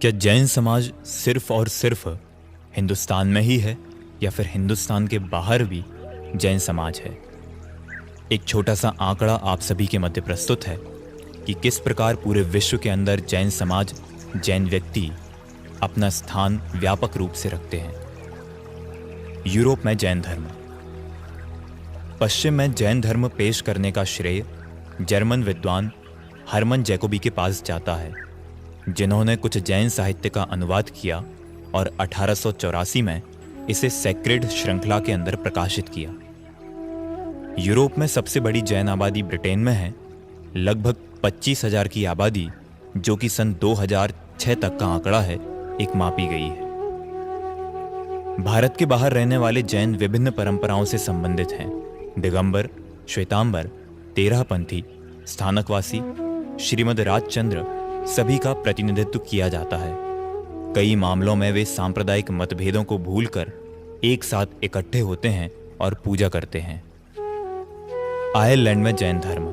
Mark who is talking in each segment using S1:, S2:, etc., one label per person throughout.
S1: क्या जैन समाज सिर्फ और सिर्फ हिंदुस्तान में ही है या फिर हिंदुस्तान के बाहर भी जैन समाज है? एक छोटा सा आंकड़ा आप सभी के मध्य प्रस्तुत है कि किस प्रकार पूरे विश्व के अंदर जैन समाज, जैन व्यक्ति अपना स्थान व्यापक रूप से रखते हैं। यूरोप में जैन धर्म। पश्चिम में जैन धर्म पेश करने का श्रेय जर्मन विद्वान हरमन जैकोबी के पास जाता है, जिन्होंने कुछ जैन साहित्य का अनुवाद किया और 1884 में इसे सेक्रेड श्रृंखला के अंदर प्रकाशित किया। यूरोप में सबसे बड़ी जैन आबादी ब्रिटेन में है, लगभग 25,000 की आबादी, जो कि सन 2006 तक का आंकड़ा है, एक मापी गई है। भारत के बाहर रहने वाले जैन विभिन्न परंपराओं से संबंधित हैं। दिगंबर, श्वेतांबर, तेरहपंथी, स्थानकवासी, श्रीमद राजचंद्र सभी का प्रतिनिधित्व किया जाता है। कई मामलों में वे सांप्रदायिक मतभेदों को भूलकर एक साथ इकट्ठे होते हैं और पूजा करते हैं। आयरलैंड में जैन धर्म।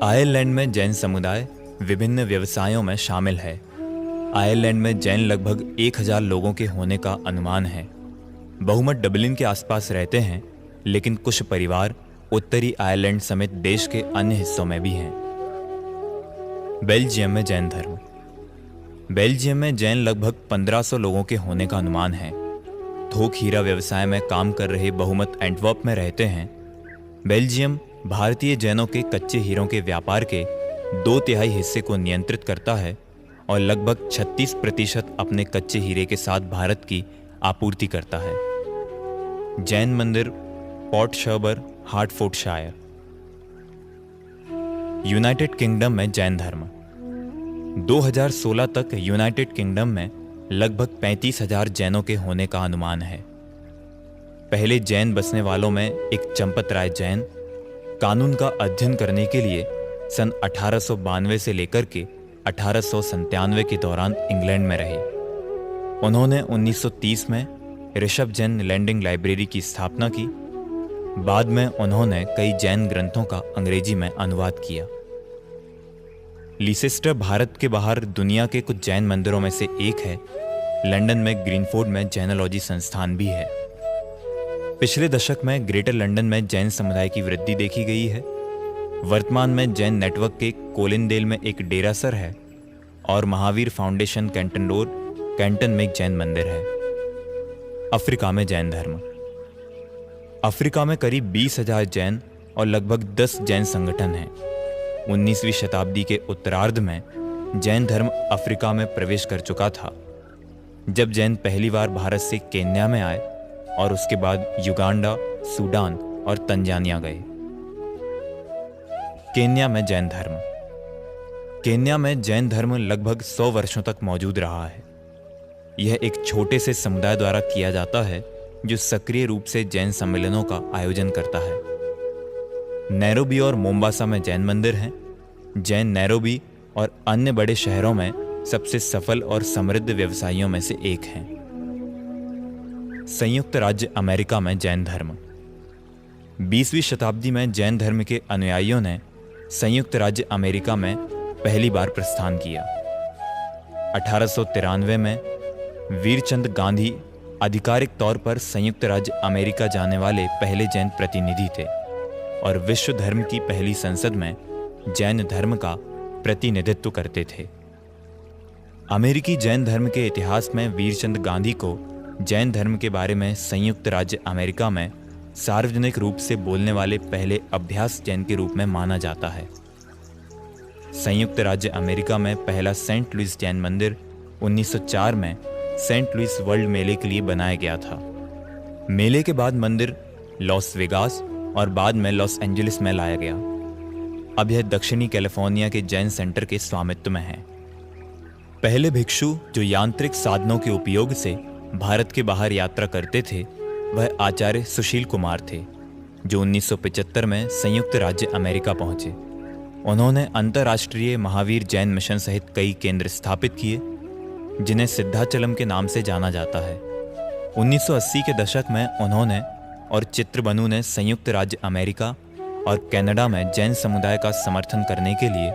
S1: आयरलैंड में जैन समुदाय विभिन्न व्यवसायों में शामिल है। आयरलैंड में जैन लगभग 1000 लोगों के होने का अनुमान है। बहुमत डबलिन के आसपास रहते हैं, लेकिन कुछ परिवार उत्तरी आयरलैंड समेत देश के अन्य हिस्सों में भी हैं। बेल्जियम में जैन धर्म। बेल्जियम में जैन लगभग 1500 लोगों के होने का अनुमान है। थोक हीरा व्यवसाय में काम कर रहे बहुमत एंटवर्प में रहते हैं। बेल्जियम भारतीय जैनों के कच्चे हीरों के व्यापार के 2/3 हिस्से को नियंत्रित करता है और लगभग 36% अपने कच्चे हीरे के साथ भारत की आपूर्ति करता है। जैन मंदिर पोर्ट शर्बर, हार्टफोर्डशायर। यूनाइटेड किंगडम में जैन धर्म। 2016 तक यूनाइटेड किंगडम में लगभग 35,000 जैनों के होने का अनुमान है। पहले जैन बसने वालों में एक चंपत राय जैन कानून का अध्ययन करने के लिए सन 1892 से लेकर के 1897 के दौरान इंग्लैंड में रहे। उन्होंने 1930 में ऋषभ जैन लैंडिंग लाइब्रेरी की स्थापना की। बाद में उन्होंने कई जैन ग्रंथों का अंग्रेजी में अनुवाद किया। लीसेस्टर भारत के बाहर दुनिया के कुछ जैन मंदिरों में से एक है। लंदन में ग्रीनफोर्ड में जैनोलॉजी संस्थान भी है। पिछले दशक में ग्रेटर लंदन में जैन समुदाय की वृद्धि देखी गई है। वर्तमान में जैन नेटवर्क के कोलिनडेल में एक डेरासर है और Mahavir foundation Canton road, Canton में एक जैन मंदिर है। अफ्रीका में जैन धर्म। अफ्रीका में करीब 20,000 जैन और लगभग 10 जैन संगठन हैं। 19वीं शताब्दी के उत्तरार्ध में जैन धर्म अफ्रीका में प्रवेश कर चुका था, जब जैन पहली बार भारत से केन्या में आए और उसके बाद युगांडा, सूडान और तंजानिया गए। केन्या में जैन धर्म। केन्या में जैन धर्म लगभग 100 वर्षों तक मौजूद रहा है। यह एक छोटे से समुदाय द्वारा किया जाता है जो सक्रिय रूप से जैन सम्मेलनों का आयोजन करता है। नैरोबी और मोम्बासा में जैन मंदिर हैं। जैन नैरोबी और अन्य बड़े शहरों में सबसे सफल और समृद्ध व्यवसायियों में से एक हैं। संयुक्त राज्य अमेरिका में जैन धर्म। 20वीं शताब्दी में जैन धर्म के अनुयायियों ने संयुक्त राज्य अमेरिका में पहली बार प्रस्थान किया। 1893 में वीरचंद गांधी आधिकारिक तौर पर संयुक्त राज्य अमेरिका जाने वाले पहले जैन प्रतिनिधि थे और विश्व धर्म की पहली संसद में जैन धर्म का प्रतिनिधित्व करते थे। अमेरिकी जैन धर्म के इतिहास में वीरचंद गांधी को जैन धर्म के बारे में संयुक्त राज्य अमेरिका में सार्वजनिक रूप से बोलने वाले पहले अभ्यास जैन के रूप में माना जाता है। संयुक्त राज्य अमेरिका में पहला सेंट लुइस जैन मंदिर 1904 में सेंट लुइस वर्ल्ड मेले के लिए बनाया गया था। मेले के बाद मंदिर लॉस वेगास और बाद में लॉस एंजलिस में लाया गया। अब यह दक्षिणी कैलिफोर्निया के जैन सेंटर के स्वामित्व में है। पहले भिक्षु जो यांत्रिक साधनों के उपयोग से भारत के बाहर यात्रा करते थे, वह आचार्य सुशील कुमार थे, जो 1975 में संयुक्त राज्य अमेरिका पहुंचे। उन्होंने अंतर्राष्ट्रीय महावीर जैन मिशन सहित कई केंद्र स्थापित किए, जिन्हें सिद्धाचलम के नाम से जाना जाता है। 1980 के दशक में उन्होंने और चित्रबनु ने संयुक्त राज्य अमेरिका और कनाडा में जैन समुदाय का समर्थन करने के लिए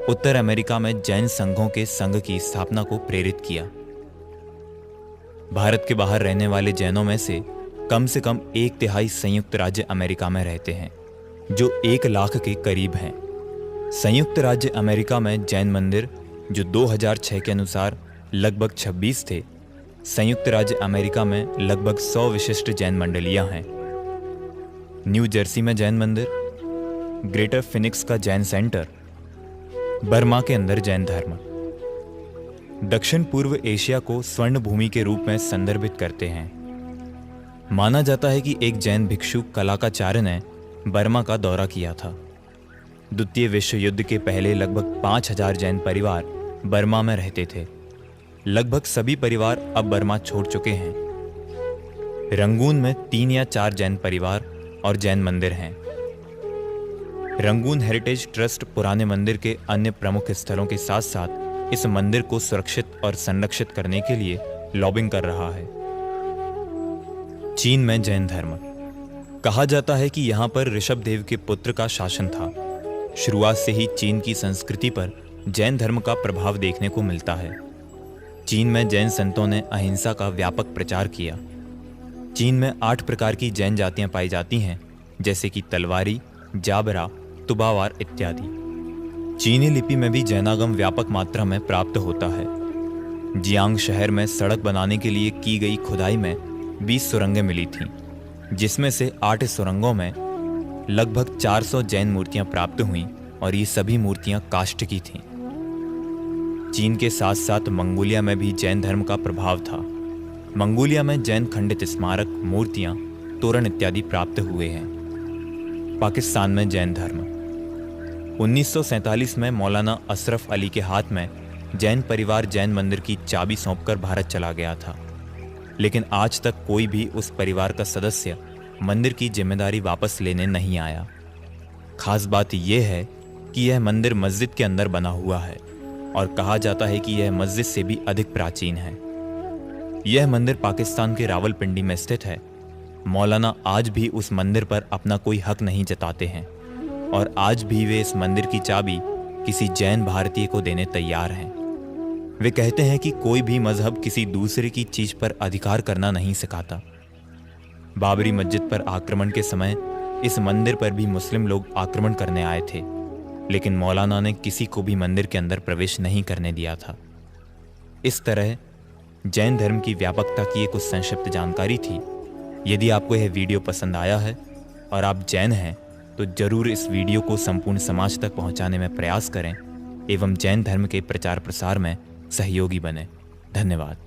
S1: उत्तर अमेरिका में जैन संघों के संघ की स्थापना को प्रेरित किया। भारत के बाहर रहने वाले जैनों में से कम 1/3 संयुक्त राज्य अमेरिका में रहते हैं, जो 1 लाख के करीब हैं। संयुक्त राज्य अमेरिका में जैन मंदिर, जो 2006 के अनुसार लगभग 26 थे, संयुक्त राज्य अमेरिका में लगभग 100 विशिष्ट जैन मंडलियां हैं। न्यू जर्सी में जैन मंदिर, ग्रेटर फिनिक्स का जैन सेंटर, बर्मा के अंदर जैन धर्म। दक्षिण पूर्व एशिया को स्वर्ण भूमि के रूप में संदर्भित करते हैं। माना जाता है कि एक जैन भिक्षु कलाकाचार्य ने बर्मा का दौरा किया था। द्वितीय विश्व युद्ध के पहले लगभग 5000 जैन परिवार बर्मा में रहते थे। लगभग सभी परिवार अब बर्मा छोड़ चुके हैं। रंगून में 3 या 4 जैन परिवार और जैन मंदिर हैं। रंगून हेरिटेज ट्रस्ट पुराने मंदिर के अन्य प्रमुख स्थलों के साथ साथ इस मंदिर को सुरक्षित और संरक्षित करने के लिए लॉबिंग कर रहा है। चीन में जैन धर्म। कहा जाता है कि यहाँ पर ऋषभदेव के पुत्र का शासन था। शुरुआत से ही चीन की संस्कृति पर जैन धर्म का प्रभाव देखने को मिलता है। चीन में जैन संतों ने अहिंसा का व्यापक प्रचार किया। चीन में 8 प्रकार की जैन जातियां पाई जाती हैं, जैसे कि तलवारी, जाबरा, तुबावार इत्यादि। चीनी लिपि में भी जैनागम व्यापक मात्रा में प्राप्त होता है। जियांग शहर में सड़क बनाने के लिए की गई खुदाई में 20 सुरंगें मिली थीं, जिसमें से 8 सुरंगों में लगभग 400 जैन मूर्तियां प्राप्त हुईं और ये सभी मूर्तियां काष्ठ की थीं। चीन के साथ साथ मंगोलिया में भी जैन धर्म का प्रभाव था। मंगोलिया में जैन खंडित स्मारक, मूर्तियां, तोरण इत्यादि प्राप्त हुए हैं। पाकिस्तान में जैन धर्म। 1947 में मौलाना अशरफ अली के हाथ में जैन परिवार जैन मंदिर की चाबी सौंपकर भारत चला गया था, लेकिन आज तक कोई भी उस परिवार का सदस्य मंदिर की जिम्मेदारी वापस लेने नहीं आया। खास बात यह है कि यह मंदिर मस्जिद के अंदर बना हुआ है और कहा जाता है कि यह मस्जिद से भी अधिक प्राचीन है। यह मंदिर पाकिस्तान के रावलपिंडी में स्थित है। मौलाना आज भी उस मंदिर पर अपना कोई हक नहीं जताते हैं और आज भी वे इस मंदिर की चाबी किसी जैन भारतीय को देने तैयार हैं। वे कहते हैं कि कोई भी मजहब किसी दूसरे की चीज पर अधिकार करना नहीं सिखाता। बाबरी मस्जिद पर आक्रमण के समय इस मंदिर पर भी मुस्लिम लोग आक्रमण करने आए थे, लेकिन मौलाना ने किसी को भी मंदिर के अंदर प्रवेश नहीं करने दिया था। इस तरह जैन धर्म की व्यापकता की एक कुछ संक्षिप्त जानकारी थी। यदि आपको यह वीडियो पसंद आया है और आप जैन हैं तो जरूर इस वीडियो को संपूर्ण समाज तक पहुंचाने में प्रयास करें एवं जैन धर्म के प्रचार प्रसार में सहयोगी बने। धन्यवाद।